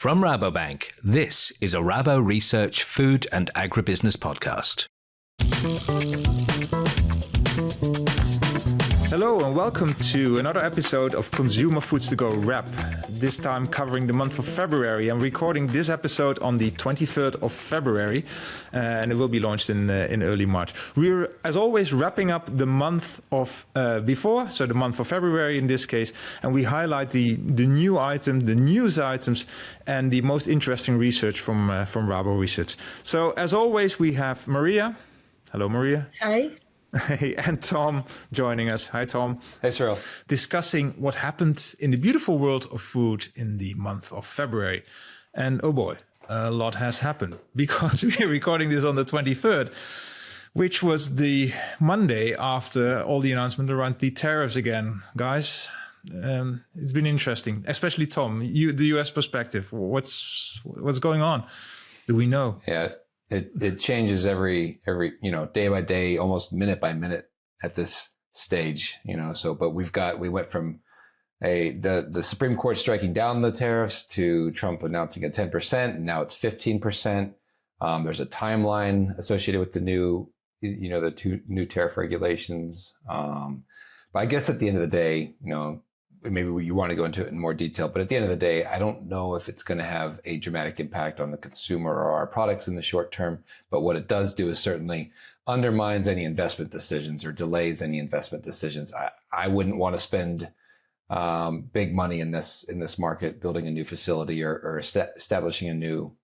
From Rabobank, this is a Rabo Research Food and Agribusiness podcast. Hello and welcome to another episode of Consumer Foods to Go Wrap. This time covering the month of February. I'm recording this episode on the 23rd of February and it will be launched in early March. We're, as always, wrapping up the month of before, so the month of February in this case, and we highlight the new item, the news items, and the most interesting research from Rabo Research. So as always, we have Maria. Hello, Maria. Hi. Hey, and Tom joining us. Hi, Tom. Hey, Cyrille. Discussing what happened in the beautiful world of food in the month of February. And oh boy, a lot has happened because we're recording this on the 23rd, which was the Monday after all the announcement around the tariffs again. Guys, it's been interesting, especially Tom, the US perspective. What's going on? Do we know? Yeah. It changes every day by day, almost minute by minute at this stage, but we went from the Supreme Court striking down the tariffs to Trump announcing a 10%, and now it's 15%. There's a timeline associated with the two new tariff regulations. But I guess at the end of the day, maybe you want to go into it in more detail, but at the end of the day, I don't know if it's going to have a dramatic impact on the consumer or our products in the short term. But what it does do is certainly undermines any investment decisions or delays any investment decisions. I wouldn't want to spend big money in this market, building a new facility or establishing a new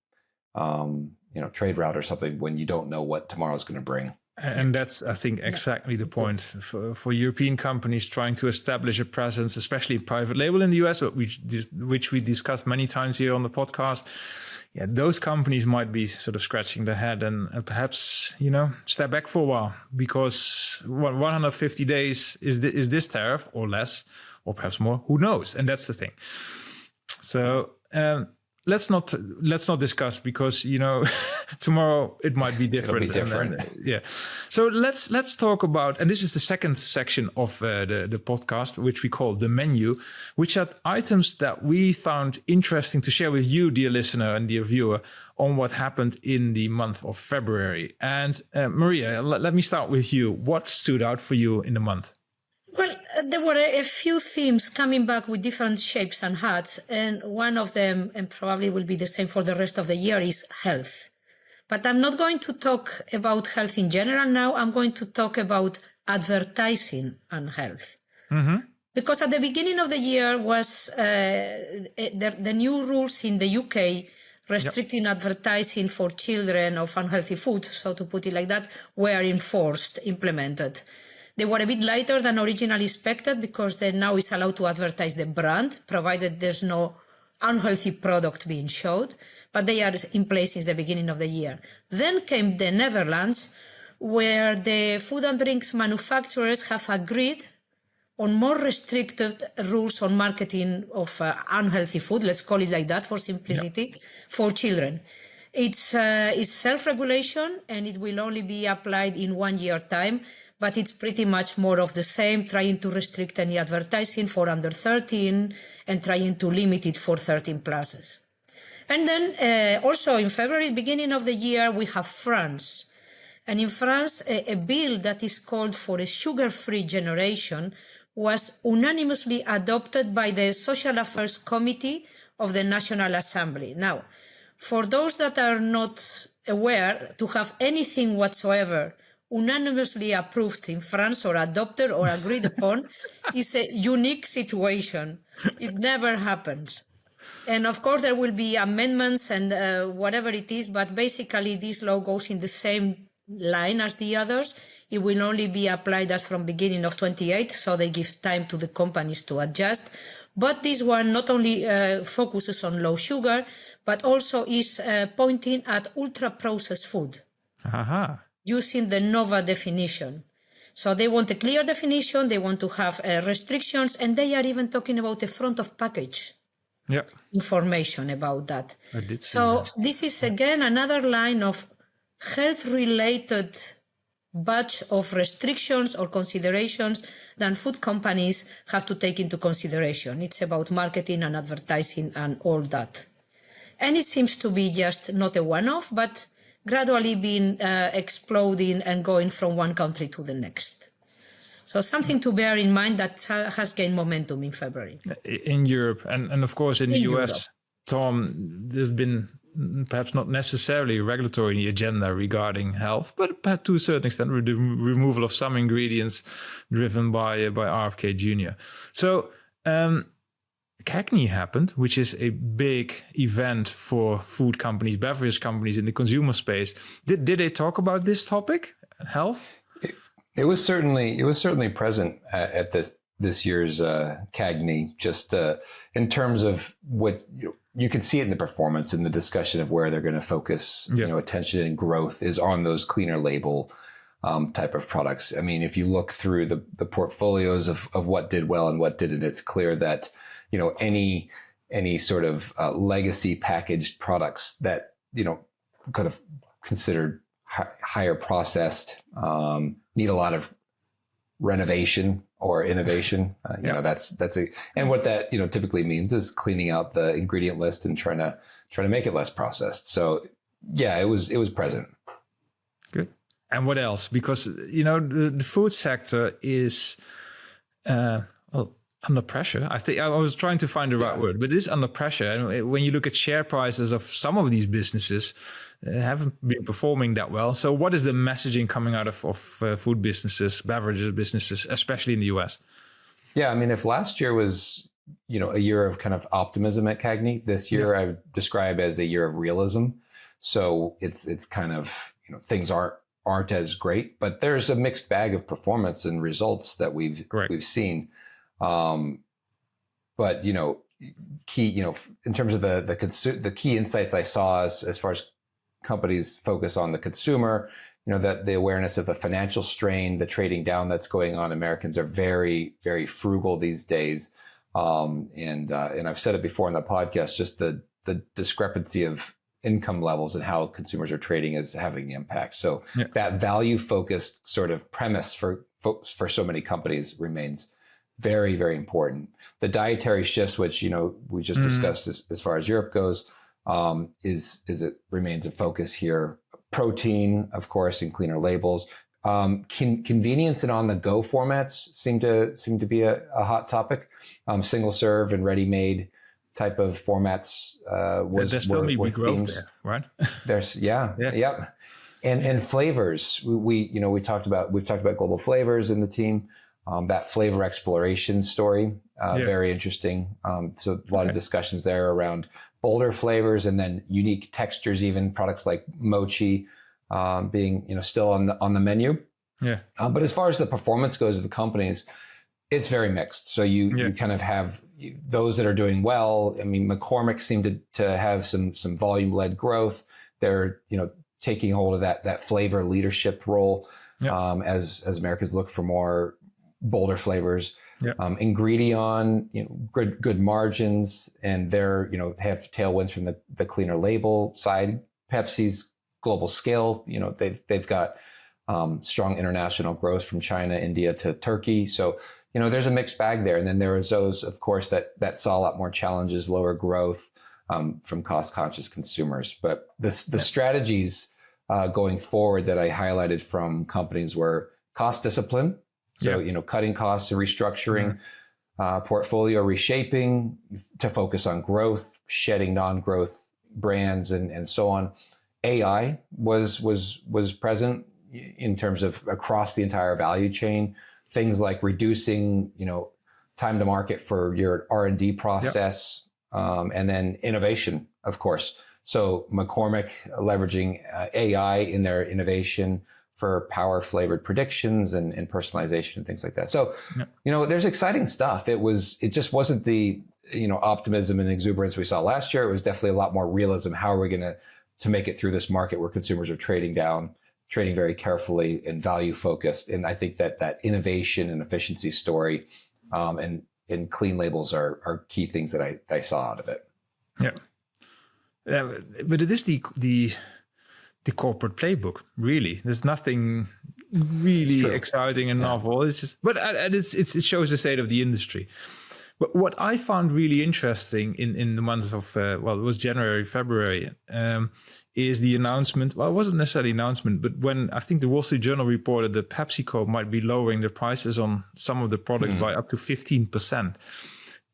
trade route or something when you don't know what tomorrow's going to bring. And that's, I think, exactly the point for European companies trying to establish a presence, especially private label in the US, which we discussed many times here on the podcast. Yeah, those companies might be sort of scratching their head and perhaps, step back for a while because 150 days is this tariff or less or perhaps more? Who knows? And that's the thing. So, Let's not discuss because tomorrow it might be different. It'll be different. Yeah. So let's talk about, and this is the second section of the podcast, which we call the menu, which are items that we found interesting to share with you, dear listener and dear viewer, on what happened in the month of February. And Maria, let me start with you. What stood out for you in the month? Well, there were a few themes coming back with different shapes and hats, and one of them, and probably will be the same for the rest of the year, is health. But I'm not going to talk about health in general now. I'm going to talk about advertising on health. Mm-hmm. Because at the beginning of the year was the new rules in the UK restricting advertising for children of unhealthy food, so to put it like that, were implemented. They were a bit lighter than originally expected because then now it's allowed to advertise the brand, provided there's no unhealthy product being showed, but they are in place since the beginning of the year. Then came the Netherlands, where the food and drinks manufacturers have agreed on more restricted rules on marketing of unhealthy food, let's call it like that for simplicity, for children. It's self-regulation and it will only be applied in 1 year time, but it's pretty much more of the same, trying to restrict any advertising for under 13 and trying to limit it for 13 pluses. And then also in February, beginning of the year, we have France. And in France, a bill that is called for a sugar-free generation was unanimously adopted by the Social Affairs Committee of the National Assembly. Now, for those that are not aware, to have anything whatsoever unanimously approved in France or adopted or agreed upon is a unique situation. It never happens. And of course, there will be amendments and whatever it is, but basically this law goes in the same line as the others. It will only be applied as from beginning of 28, so they give time to the companies to adjust. But this one not only focuses on low sugar, but also is pointing at ultra-processed food. Aha. Using the NOVA definition. So they want a clear definition, they want to have restrictions, and they are even talking about the front of package information about that. So this is again another line of health-related batch of restrictions or considerations that food companies have to take into consideration. It's about marketing and advertising and all that. And it seems to be just not a one-off, but gradually being exploding and going from one country to the next. So something to bear in mind that has gained momentum in February. In Europe and of course in the US, Europe. Tom, there's been perhaps not necessarily a regulatory agenda regarding health, but to a certain extent, the removal of some ingredients driven by RFK Jr. So CAGNY happened, which is a big event for food companies, beverage companies in the consumer space. Did they talk about this topic, health? It was certainly present at this year's CAGNY. Just in terms of what you can see it in the performance, in the discussion of where they're going to focus, attention and growth is on those cleaner label type of products. I mean, if you look through the portfolios of what did well and what didn't, it's clear that any sort of legacy packaged products that kind of considered higher processed, need a lot of renovation or innovation. That's and what that typically means is cleaning out the ingredient list and trying to make it less processed. So yeah, it was present. Good. And what else? Because the food sector is under pressure. I think I was trying to find the right word, but it is under pressure. And when you look at share prices of some of these businesses, haven't been performing that well. So what is the messaging coming out of food businesses, beverages businesses, especially in the US? Yeah, I mean, if last year was, a year of kind of optimism at CAGNY, this year I would describe as a year of realism. So it's kind of, things aren't as great, but there's a mixed bag of performance and results that we've seen. But key, in terms of the key insights I saw as far as companies focus on the consumer, that the awareness of the financial strain, the trading down that's going on. Americans are very, very frugal these days. And I've said it before in the podcast, just the discrepancy of income levels and how consumers are trading is having impact. So that value focused sort of premise for so many companies remains very, very important. The dietary shifts, which, we just discussed as far as Europe goes, it remains a focus here. Protein, of course, in cleaner labels. Convenience and on-the-go formats seem to be a hot topic. Single serve and ready-made type of formats there's still maybe growth there, right? There's and flavors. We've talked about global flavors in the team. That flavor exploration story, very interesting. So a lot of discussions there around bolder flavors and then unique textures, even products like mochi being still on the menu. Yeah. But as far as the performance goes of the companies, it's very mixed. So you kind of have those that are doing well. I mean, McCormick seemed to have some volume led growth. They're taking hold of that flavor leadership role as Americans look for more bolder flavors. Ingredion, good margins, and they're have tailwinds from the cleaner label side. Pepsi's global scale, they've got strong international growth from China, India to Turkey. So there's a mixed bag there. And then there was those, of course, that saw a lot more challenges, lower growth from cost conscious consumers. But the strategies going forward that I highlighted from companies were cost discipline. So, cutting costs and restructuring, portfolio reshaping to focus on growth, shedding non-growth brands and so on. AI was present in terms of across the entire value chain. Things like reducing, time to market for your R&D process, and then innovation, of course. So McCormick leveraging AI in their innovation for power flavored predictions and personalization and things like that. So, there's exciting stuff. It just wasn't the, optimism and exuberance we saw last year. It was definitely a lot more realism. How are we going to make it through this market where consumers are trading very carefully and value focused? And I think that innovation and efficiency story, and clean labels are key things that I saw out of it. Yeah. But it is the corporate playbook, really. There's nothing really exciting and novel. It's just, but it shows the state of the industry. But what I found really interesting in the month of, it was January, February, is the announcement. Well, it wasn't necessarily an announcement, but when I think the Wall Street Journal reported that PepsiCo might be lowering the prices on some of the products by up to 15%.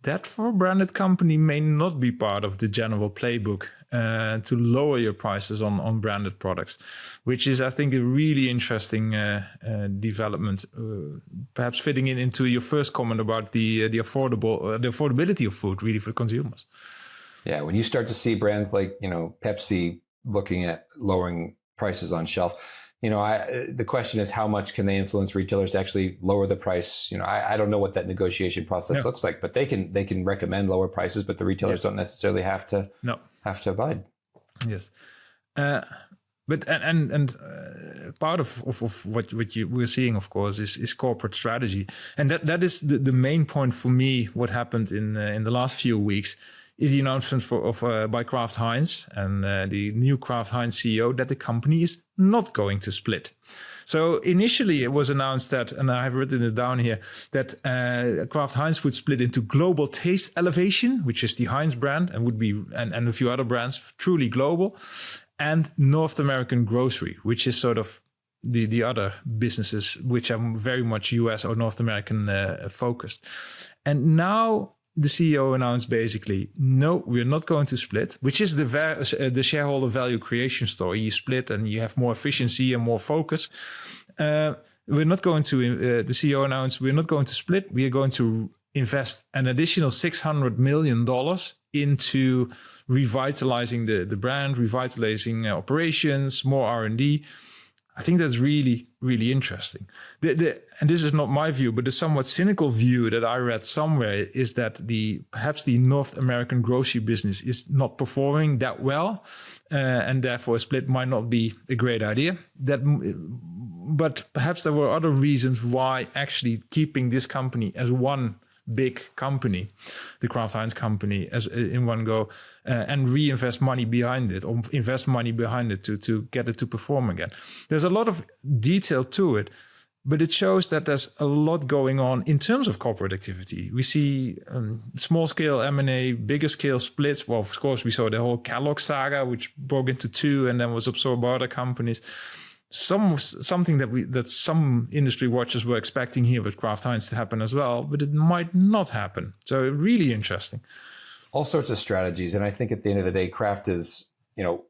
That for a branded company may not be part of the general playbook to lower your prices on branded products, which is, I think, a really interesting development, perhaps fitting into your first comment about the affordability of food really for consumers. Yeah, when you start to see brands like, Pepsi looking at lowering prices on shelf, the question is how much can they influence retailers to actually lower the price? I don't know what that negotiation process looks like, but they can recommend lower prices, but the retailers don't necessarily have to abide. Yes, but part of what we're seeing, of course, is corporate strategy, and that is the main point for me. What happened in the last few weeks is the announcement by Kraft Heinz and the new Kraft Heinz CEO that the company is not going to split. So initially it was announced that, and I've written it down here, that Kraft Heinz would split into Global Taste Elevation, which is the Heinz brand and would be, and a few other brands, truly global, and North American Grocery, which is sort of the other businesses which are very much US or North American focused. And now the CEO announced basically, no, we're not going to split, which is the shareholder value creation story. You split and you have more efficiency and more focus. We're not going to, the CEO announced, we're not going to split. We are going to invest an additional $600 million into revitalizing the brand, revitalizing operations, more R&D. I think that's really, really interesting. And this is not my view, but the somewhat cynical view that I read somewhere is that perhaps the North American grocery business is not performing that well, and therefore a split might not be a great idea. But perhaps there were other reasons why actually keeping this company as one big company, the Kraft Heinz company, as in one go, and reinvest money behind it, or invest money behind it to get it to perform again. There's a lot of detail to it, but it shows that there's a lot going on in terms of corporate activity. We see small scale M&A, bigger scale splits. Well, of course, we saw the whole Kellogg saga, which broke into two and then was absorbed by other companies. Something that some industry watchers were expecting here with Kraft Heinz to happen as well, but it might not happen. So really interesting. All sorts of strategies. And I think at the end of the day, Kraft is,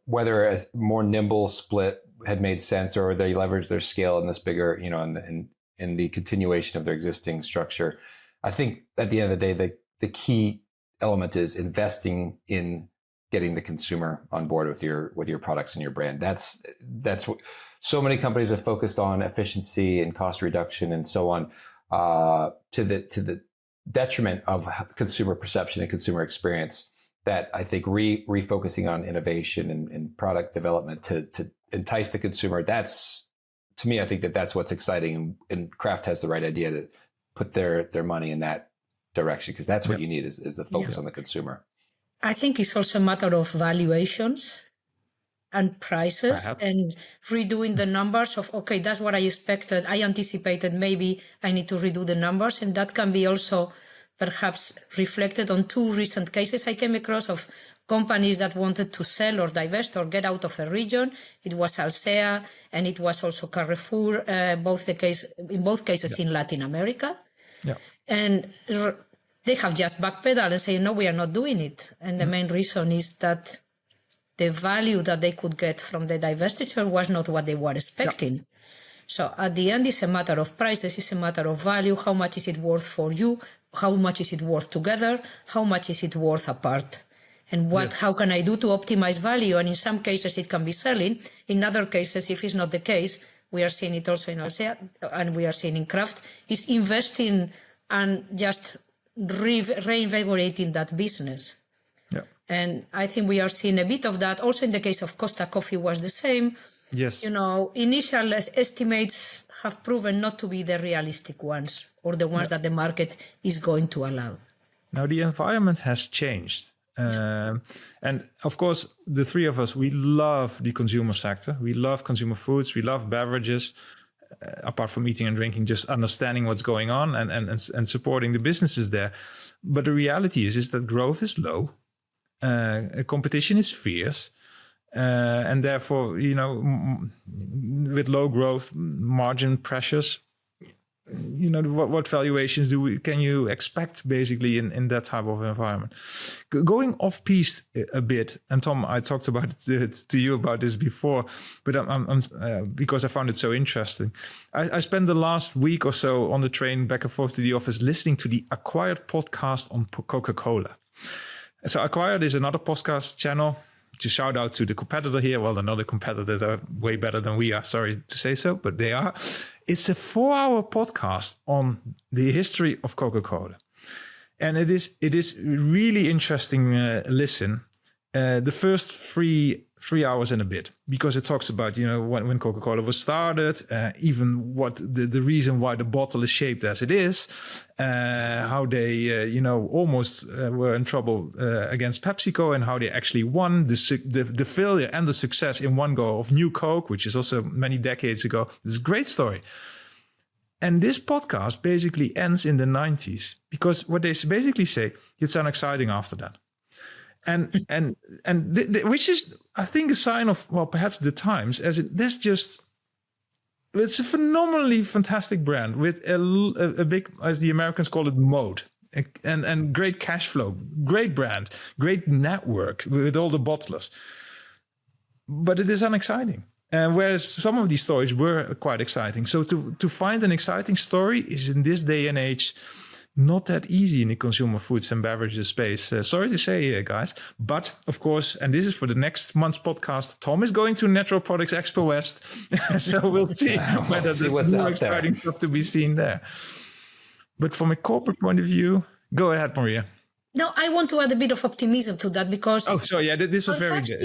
whether a more nimble split had made sense or they leverage their scale in this bigger, in the continuation of their existing structure. I think at the end of the day, the key element is investing in getting the consumer on board with your products and your brand. That's what so many companies have focused on, efficiency and cost reduction and so on, to the detriment of consumer perception and consumer experience. That I think refocusing on innovation and product development to entice the consumer. That's, to me, I think that's what's exciting, and Kraft has the right idea to put their money in that direction, because that's what you need is the focus on the consumer. I think it's also a matter of valuations and prices, perhaps, and redoing the numbers of, okay, that's what I expected. I anticipated, maybe I need to redo the numbers. And that can be also perhaps reflected on two recent cases I came across of companies that wanted to sell or divest or get out of a region. It was Alsea and it was also Carrefour, in both cases in Latin America. Yeah. And they have just backpedaled and say, no, we are not doing it. And the main reason is that the value that they could get from the divestiture was not what they were expecting. Yeah. So at the end, it's a matter of prices, it's a matter of value. How much is it worth for you? How much is it worth together? How much is it worth apart? And how can I do to optimize value? And in some cases, it can be selling. In other cases, if it's not the case, we are seeing it also in Alsea and we are seeing in Kraft, is investing and just reinvigorating that business. Yeah. And I think we are seeing a bit of that. Also in the case of Costa Coffee was the same. Yes. Initial estimates have proven not to be the realistic ones or the ones that the market is going to allow. Now the environment has changed. And of course, the three of us, we love the consumer sector. We love consumer foods. We love beverages. apart from eating and drinking, just understanding what's going on and supporting the businesses there. But the reality is that growth is low, competition is fierce, and therefore, with low growth, margin pressures, what valuations can you expect basically in that type of environment? Going off piece a bit, and Tom, I talked about it to you about this before, but I'm because I found it so interesting. I spent the last week or so on the train back and forth to the office listening to the Acquired podcast on Coca-Cola. So Acquired is another podcast channel. To shout out to the competitor here. Well, they're not a competitor. They're way better than we are. Sorry to say so, but they are. It's a 4-hour podcast on the history of Coca-Cola. And it is really interesting listen. The first three hours and a bit, because it talks about, when Coca-Cola was started, even what the reason why the bottle is shaped as it is, how they, almost were in trouble against PepsiCo, and how they actually won the failure and the success in one go of New Coke, which is also many decades ago. It's a great story. And this podcast basically ends in the 90s, because what they basically say, it's unexciting after that. And which is, I think, a sign of, well, perhaps the times, as it's a phenomenally fantastic brand with a big, as the Americans call it, moat, and great cash flow, great brand, great network with all the bottlers. But it is unexciting. Whereas some of these stories were quite exciting. So to find an exciting story is, in this day and age, not that easy in the consumer foods and beverages space. Sorry to say, guys. But, of course, and this is for the next month's podcast, Tom is going to Natural Products Expo West. So we'll see whether there's more exciting stuff to be seen there. But from a corporate point of view, go ahead, Maria. No, I want to add a bit of optimism to that, because... Oh, sorry. Yeah, this was very good.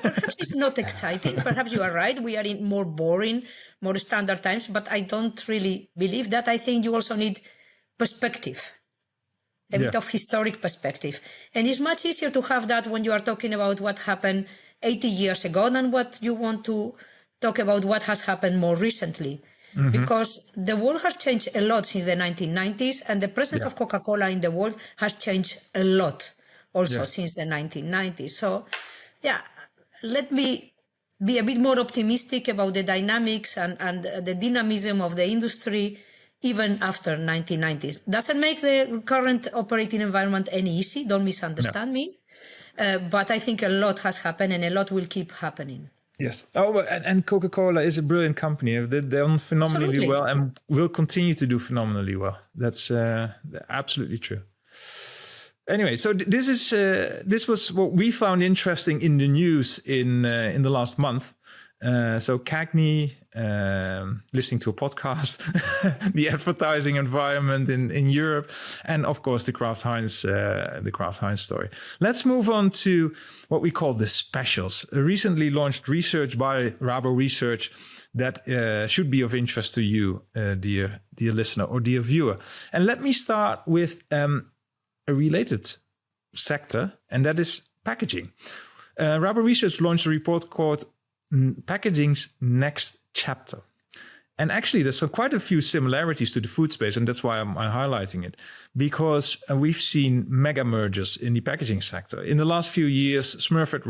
Perhaps it's not exciting. Perhaps you are right. We are in more boring, more standard times. But I don't really believe that. I think you also need perspective, a bit of historic perspective. And it's much easier to have that when you are talking about what happened 80 years ago than what you want to talk about what has happened more recently. Mm-hmm. Because the world has changed a lot since the 1990s, and the presence of Coca-Cola in the world has changed a lot also since the 1990s. So, let me be a bit more optimistic about the dynamics and the dynamism of the industry even after 1990s. Doesn't make the current operating environment any easy, don't misunderstand me. But I think a lot has happened and a lot will keep happening. Yes. Oh, and Coca-Cola is a brilliant company. They've done phenomenally well and will continue to do phenomenally well. That's absolutely true. Anyway, so this was what we found interesting in the news in the last month. So CAGNY, listening to a podcast, the advertising environment in Europe, and of course the Kraft Heinz story. Let's move on to what we call the specials. A recently launched research by Rabo Research that should be of interest to you, dear listener or dear viewer. And let me start with a related sector, and that is packaging. Rabo Research launched a report called Packaging's Next Chapter. And actually, there's quite a few similarities to the food space, and that's why I'm highlighting it, because we've seen mega mergers in the packaging sector. In the last few years, Smurfit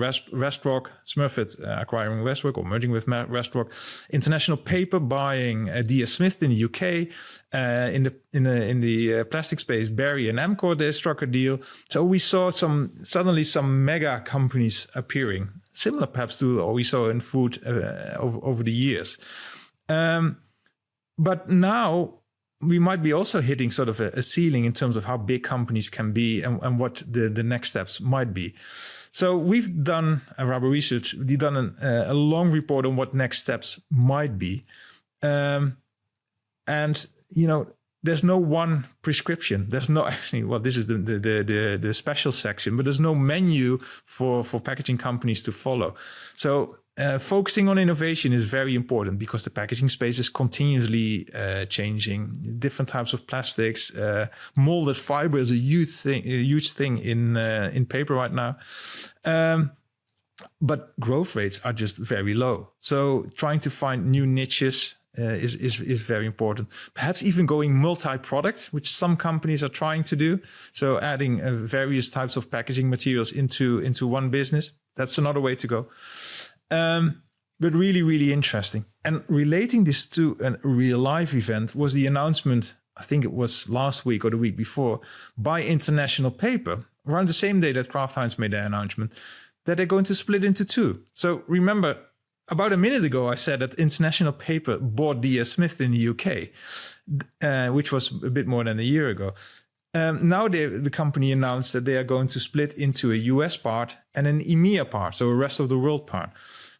acquiring Westrock or merging with Westrock, International Paper buying DS Smith in the UK, in the plastic space, Berry and Amcor, they struck a deal. So we saw suddenly some mega companies appearing, similar perhaps to what we saw in food over the years. But now we might be also hitting sort of a ceiling in terms of how big companies can be and what the next steps might be. So we've done a Rabo Research. We've done a long report on what next steps might be. And, there's no one prescription. There's no actually, well, this is the special section, but there's no menu for packaging companies to follow. So focusing on innovation is very important because the packaging space is continuously changing. Different types of plastics, molded fiber is a huge thing in paper right now. But growth rates are just very low. So trying to find new niches is very important. Perhaps even going multi-product, which some companies are trying to do. So adding various types of packaging materials into one business. That's another way to go. But really, really interesting. And relating this to a real life event was the announcement, I think it was last week or the week before, by International Paper, around the same day that Kraft Heinz made their announcement, that they're going to split into two. So remember, about a minute ago, I said that International Paper bought DS Smith in the UK, which was a bit more than a year ago. Now the company announced that they are going to split into a US part and an EMEA part, so a rest of the world part,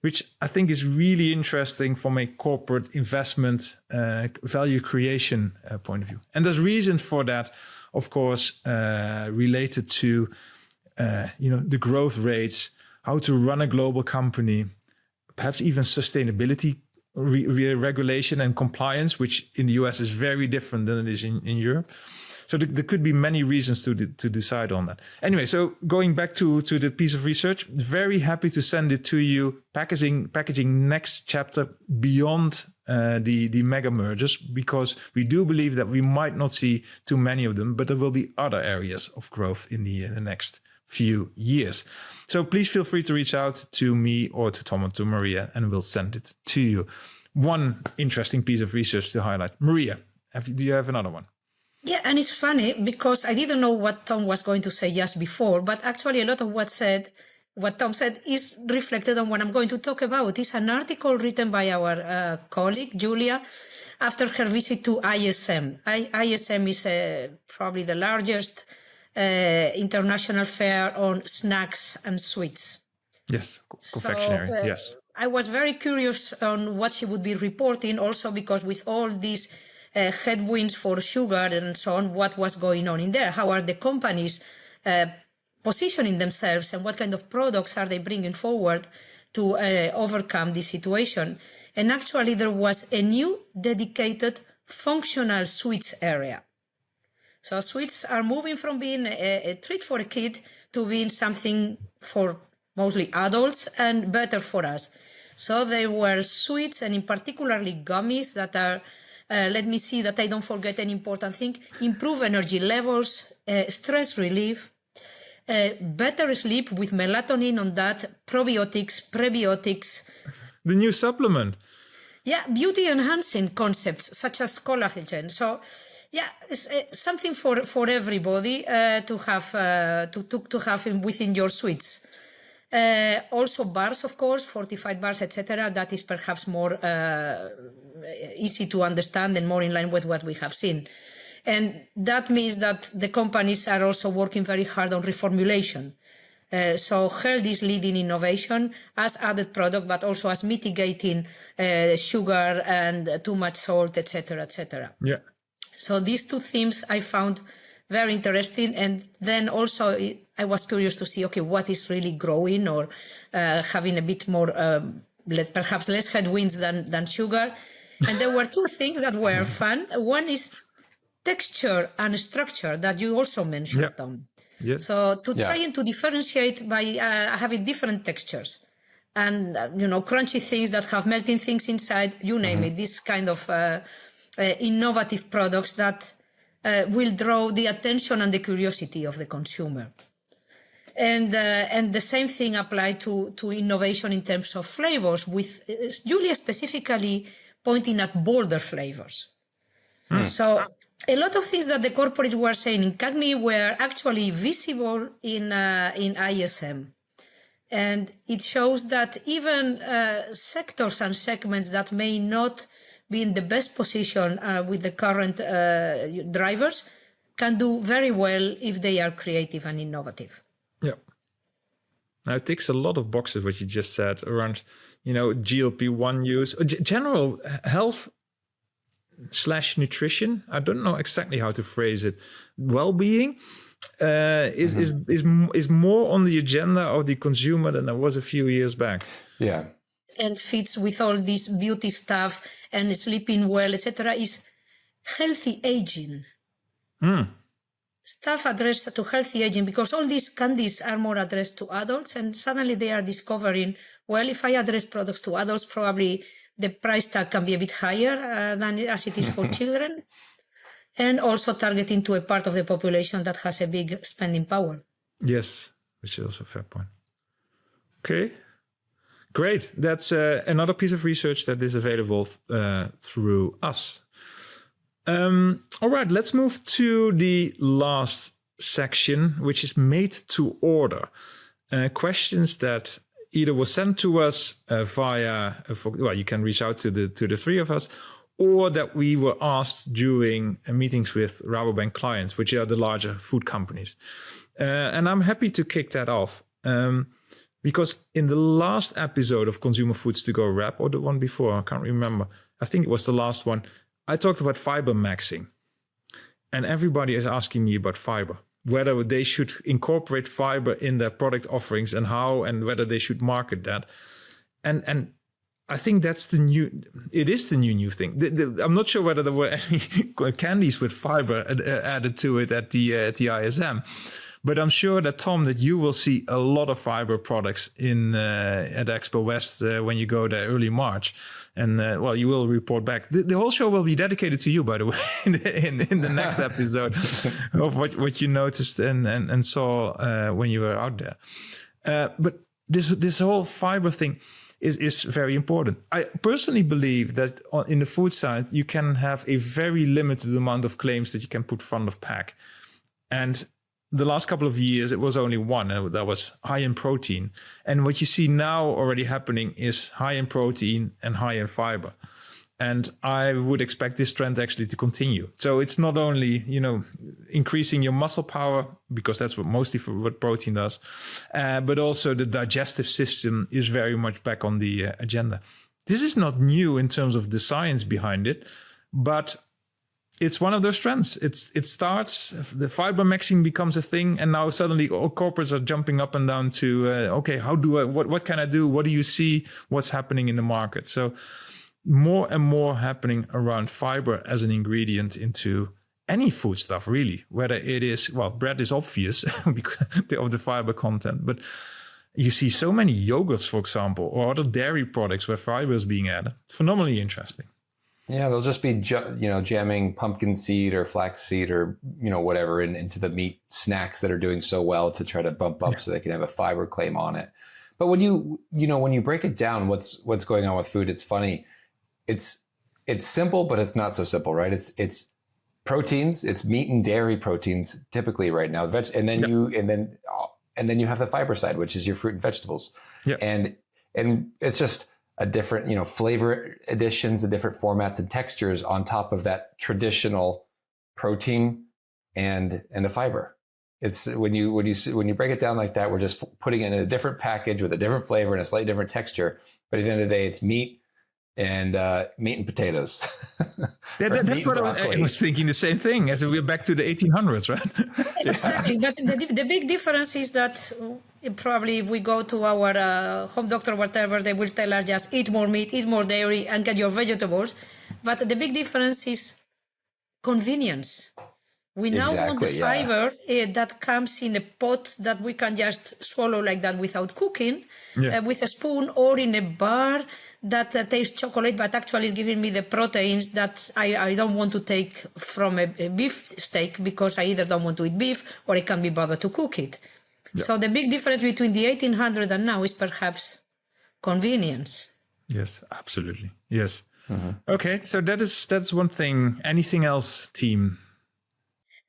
which I think is really interesting from a corporate investment value creation point of view. And there's reasons for that, of course, related to the growth rates, how to run a global company, perhaps even sustainability regulation and compliance, which in the US is very different than it is in Europe. So there could be many reasons to decide on that. Anyway, so going back to the piece of research, very happy to send it to you. Packaging next chapter beyond the mega mergers, because we do believe that we might not see too many of them, but there will be other areas of growth in the next few years. So please feel free to reach out to me or to Tom or to Maria, and we'll send it to you. One interesting piece of research to highlight. Maria, do you have another one? Yeah, and it's funny because I didn't know what Tom was going to say just before, but actually a lot of what Tom said is reflected on what I'm going to talk about. It's an article written by our colleague, Julia, after her visit to ISM. ISM is probably the largest international fair on snacks and sweets. Yes, confectionery, so, yes. I was very curious on what she would be reporting, also because with all these headwinds for sugar and so on, what was going on in there? How are the companies positioning themselves, and what kind of products are they bringing forward to overcome this situation? And actually, there was a new dedicated functional sweets area. So sweets are moving from being a treat for a kid to being something for mostly adults and better for us. So there were sweets, and in particularly gummies that are let me see that I don't forget an important thing. Improve energy levels, stress relief, better sleep with melatonin on that, probiotics, prebiotics. The new supplement. Yeah, beauty enhancing concepts such as collagen. So, yeah, it's something for everybody to have within your sweets. Also bars, of course, fortified bars, etc. That is perhaps more easy to understand and more in line with what we have seen. And that means that the companies are also working very hard on reformulation. So health is leading innovation as added product, but also as mitigating sugar and too much salt, etc., etc. Yeah. So these two themes I found very interesting. And then also I was curious to see, okay, what is really growing or having a bit more, perhaps less headwinds than sugar. And there were two things that were fun. One is texture and structure that you also mentioned, Tom. Yeah. So trying to differentiate by having different textures and, crunchy things that have melting things inside, you name it, this kind of innovative products that will draw the attention and the curiosity of the consumer. And the same thing applied to innovation in terms of flavors, with Julia specifically pointing at bolder flavors. So a lot of things that the corporates were saying in CAGNY were actually visible in ISM. And it shows that even sectors and segments that may not be in the best position with the current drivers can do very well if they are creative and innovative. Yeah. Now it ticks a lot of boxes, what you just said around, GLP-1 use, general health / nutrition. I don't know exactly how to phrase it. Well-being is more on the agenda of the consumer than it was a few years back. Yeah. And fits with all this beauty stuff and sleeping well, etc., is healthy aging. stuff addressed to healthy aging, because all these candies are more addressed to adults, and suddenly they are discovering, well, if I address products to adults, probably the price tag can be a bit higher than as it is for children, and also targeting to a part of the population that has a big spending power. Yes, which is also a fair point. Okay, great. That's another piece of research that is available through us. All right, let's move to the last section, which is made to order. Questions that either were sent to us via, well, you can reach out to the three of us, or that we were asked during meetings with Rabobank clients, which are the larger food companies. And I'm happy to kick that off. Because in the last episode of Consumer Foods to Go Wrap, or the one before, I can't remember, I think it was the last one, I talked about fiber maxing. And everybody is asking me about fiber, whether they should incorporate fiber in their product offerings and how, and whether they should market that. And I think that's the new thing. I'm not sure whether there were any candies with fiber added to it at the ISM. But I'm sure that, Tom, that you will see a lot of fiber products at Expo West when you go there early March. And, well, you will report back. The whole show will be dedicated to you, by the way, in the next episode of what you noticed and saw when you were out there. But this whole fiber thing is very important. I personally believe that in the food side, you can have a very limited amount of claims that you can put front of pack. And the last couple of years, it was only one that was high in protein. And what you see now already happening is high in protein and high in fiber. And I would expect this trend actually to continue. So it's not only, increasing your muscle power, because that's what protein does, but also the digestive system is very much back on the agenda. This is not new in terms of the science behind it, but it's one of those trends. It starts, the fiber maxing becomes a thing, and now suddenly all corporates are jumping up and down to, okay, what can I do? What do you see? What's happening in the market? So more and more happening around fiber as an ingredient into any food stuff, really, whether it is, well, bread is obvious because of the fiber content, but you see so many yogurts, for example, or other dairy products where fiber is being added. Phenomenally interesting. Yeah, they'll just be, jamming pumpkin seed or flax seed or, whatever into the meat snacks that are doing so well to try to bump up so they can have a fiber claim on it. But when you break it down, what's going on with food, it's funny. It's simple, but it's not so simple, right? It's proteins, it's meat and dairy proteins typically right now, and then you have the fiber side, which is your fruit and vegetables. Yeah. And it's just a different, flavor additions and different formats and textures on top of that traditional protein and the fiber. It's when you break it down like that, we're just putting it in a different package with a different flavor and a slightly different texture. But at the end of the day, it's meat and potatoes. That's what I was thinking. The same thing as we're back to the 1800s, right? Exactly. But the big difference is that probably if we go to our home doctor, whatever, they will tell us just eat more meat, eat more dairy, and get your vegetables. But the big difference is convenience. We now want the fiber that comes in a pot that we can just swallow like that without cooking, with a spoon, or in a bar that tastes chocolate, but actually is giving me the proteins that I don't want to take from a beef steak because I either don't want to eat beef or I can't be bothered to cook it. Yeah. So the big difference between the 1800 and now is perhaps convenience. Yes, absolutely. Yes. Mm-hmm. Okay, so that's one thing. Anything else, team?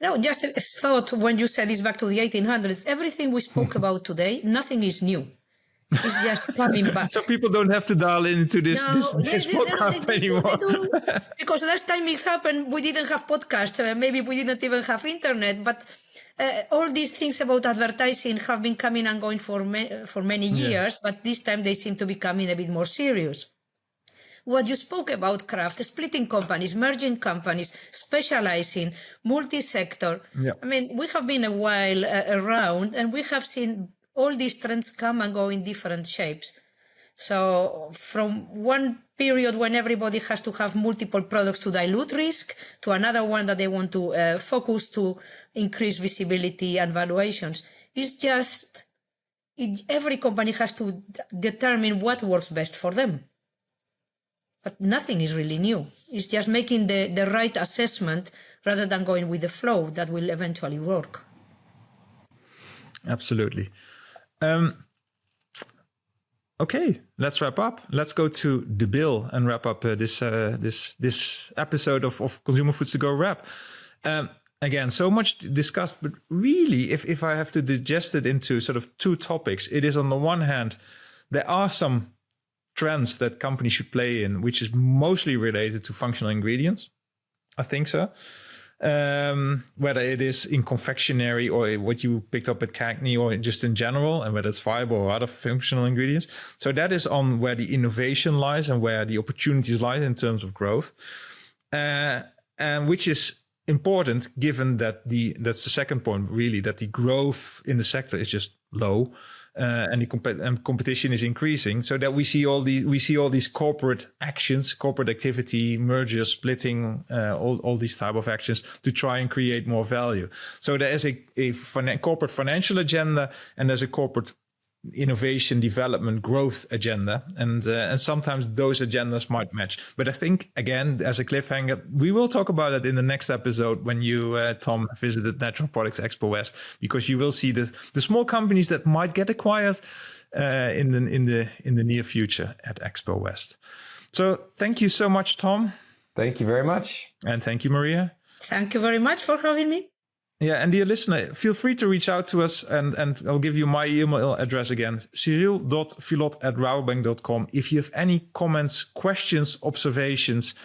No, just a thought when you said this back to the 1800s. Everything we spoke about today, nothing is new. It's just coming back. So people don't have to dial into this podcast anymore. Because last time it happened, we didn't have podcasts. Maybe we didn't even have internet. But all these things about advertising have been coming and going for many years. But this time they seem to be coming a bit more serious. What you spoke about, Kraft, splitting companies, merging companies, specializing, multi-sector. Yeah. I mean, we have been a while around and we have seen all these trends come and go in different shapes. So from one period when everybody has to have multiple products to dilute risk to another one that they want to focus to increase visibility and valuations, it's just every company has to determine what works best for them. But nothing is really new. It's just making the right assessment rather than going with the flow that will eventually work. Absolutely. Okay, let's wrap up. Let's go to the bill and wrap up this episode of Consumer Foods to Go Wrap. Again, so much discussed, but really, if I have to digest it into sort of two topics, it is on the one hand, there are some trends that companies should play in, which is mostly related to functional ingredients. I think so. Whether it is in confectionery or what you picked up at CAGNY or just in general, and whether it's fiber or other functional ingredients. So that is on where the innovation lies and where the opportunities lie in terms of growth. And which is important given that that's the second point, really, that the growth in the sector is just low. And the competition is increasing, so that we see all these corporate actions, corporate activity, mergers, splitting, all these type of actions to try and create more value. So there is a corporate financial agenda, and there's a corporate innovation, development, growth agenda, and sometimes those agendas might match. But I think, again, as a cliffhanger, we will talk about it in the next episode when you, Tom, visited Natural Products Expo West, because you will see the small companies that might get acquired in the near future at Expo West. So thank you so much, Tom. Thank you very much. And thank you, Maria. Thank you very much for having me. Yeah, and dear listener, feel free to reach out to us, and I'll give you my email address again, cyrille.filott@rabobank.com. If you have any comments, questions, observations,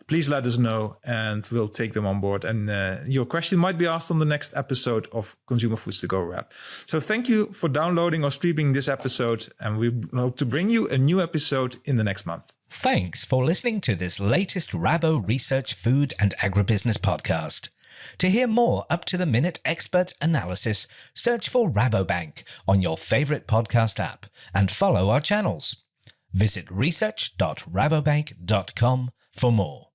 please let us know, and we'll take them on board. And your question might be asked on the next episode of Consumer Foods to Go Wrap. So thank you for downloading or streaming this episode, and we hope to bring you a new episode in the next month. Thanks for listening to this latest Rabo Research Food and Agribusiness podcast. To hear more up-to-the-minute expert analysis, search for Rabobank on your favorite podcast app and follow our channels. Visit research.rabobank.com for more.